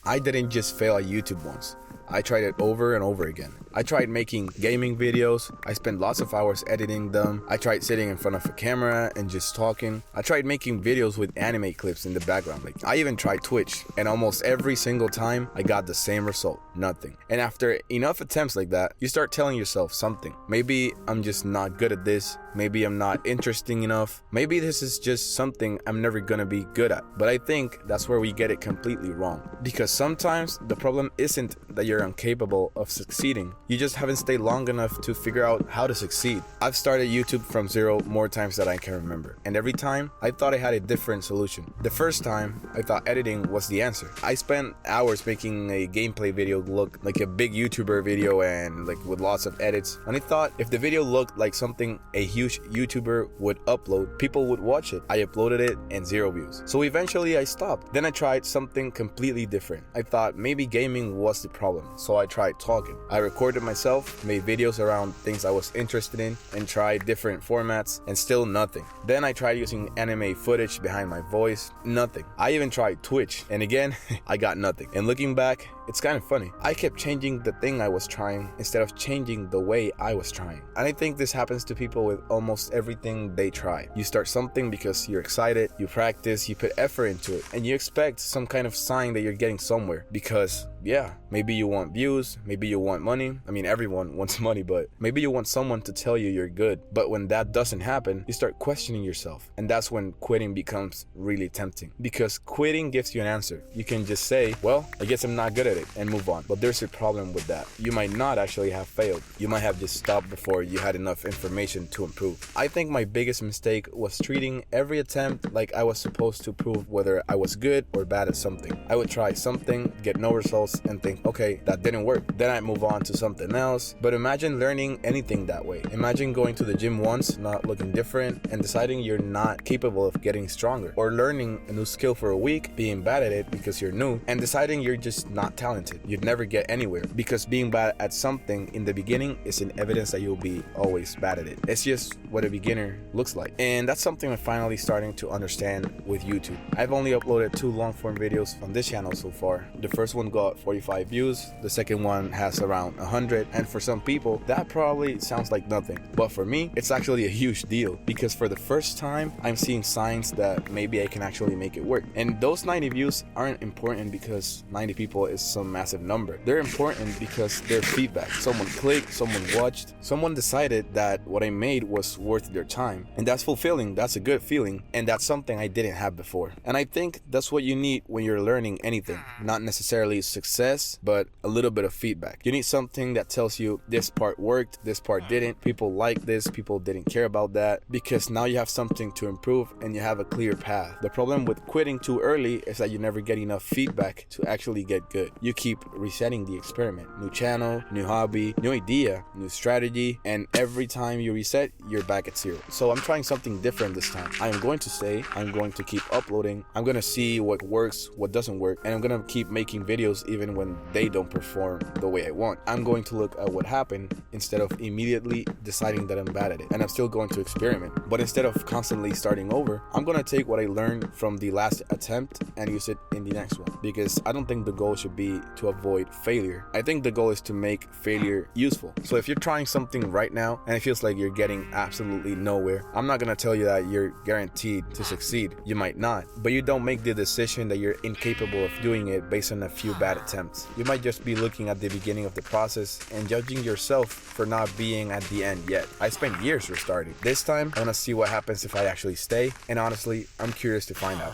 I didn't just fail at YouTube once. I tried it over and over again. I tried making gaming videos. I spent lots of hours editing them. I tried sitting in front of a camera and just talking. I tried making videos with anime clips in the background. I even tried Twitch, and almost every single time I got the same result, nothing. And after enough attempts like that, you start telling yourself something. Maybe I'm just not good at this. Maybe I'm not interesting enough. Maybe this is just something I'm never gonna be good at. But I think that's where we get it completely wrong. Because sometimes the problem isn't that you're incapable of succeeding. You just haven't stayed long enough to figure out how to succeed. I've started YouTube from zero more times than I can remember. And every time, I thought I had a different solution. The first time, I thought editing was the answer. I spent hours making a gameplay video look like a big YouTuber video and with lots of edits. And I thought if the video looked like something a huge YouTuber would upload, people would watch it. I uploaded it and 0 views. So eventually I stopped. Then I tried something completely different. I thought maybe gaming was the problem. So I tried talking. I recorded myself, made videos around things I was interested in, and tried different formats, and still nothing. Then I tried using anime footage behind my voice, nothing. I even tried Twitch, and again, I got nothing. And looking back, it's kind of funny. I kept changing the thing I was trying instead of changing the way I was trying. And I think this happens to people with almost everything they try. You start something because you're excited, you practice, you put effort into it, and you expect some kind of sign that you're getting somewhere. Because, yeah, maybe you want views, maybe you want money. I mean, everyone wants money, but maybe you want someone to tell you you're good. But when that doesn't happen, you start questioning yourself. And that's when quitting becomes really tempting. Because quitting gives you an answer. You can just say, well, I guess I'm not good at it, and move on. But there's a problem with that. You might not actually have failed. You might have just stopped before you had enough information to improve. I think my biggest mistake was treating every attempt like I was supposed to prove whether I was good or bad at something. I would try something, get no results, and think, okay, that didn't work. Then I'd move on to something else. But imagine learning anything that way. Imagine going to the gym once, not looking different, and deciding you're not capable of getting stronger. Or learning a new skill for a week, being bad at it because you're new, and deciding you're just not talented. You'd never get anywhere, because being bad at something in the beginning isn't evidence that you'll be always bad at it. It's just what a beginner looks like. And that's something I'm finally starting to understand with YouTube. I've only uploaded 2 long-form videos on this channel so far. The first one got 45 views, the second one has around 100, and for some people that probably sounds like nothing, but for me it's actually a huge deal, because for the first time I'm seeing signs that maybe I can actually make it work. And those 90 views aren't important because 90 people is some massive number. They're important because they're feedback. Someone clicked, someone watched, someone decided that what I made was worth their time, and that's fulfilling. That's a good feeling, and that's something I didn't have before. And I think that's what you need when you're learning anything. Not necessarily success, but a little bit of feedback. You need something that tells you this part worked, this part didn't, people like this, people didn't care about that, because now you have something to improve and you have a clear path. The problem with quitting too early is that you never get enough feedback to actually get good. You keep resetting the experiment. New channel, new hobby, new idea, new strategy, and every time you reset, you're back at 0. So I'm trying something different this time. I'm going to stay, I'm going to keep uploading, I'm going to see what works, what doesn't work, and I'm going to keep making videos even when they don't perform the way I want. I'm going to look at what happened instead of immediately deciding that I'm bad at it. And I'm still going to experiment. But instead of constantly starting over, I'm going to take what I learned from the last attempt and use it in the next one. Because I don't think the goal should be to avoid failure. I think the goal is to make failure useful. So if you're trying something right now and it feels like you're getting absolutely nowhere, I'm not going to tell you that you're guaranteed to succeed. You might not. But you don't make the decision that you're incapable of doing it based on a few bad attempts. You might just be looking at the beginning of the process and judging yourself for not being at the end yet. I spent years restarting. This time, I want to see what happens if I actually stay, and honestly, I'm curious to find out.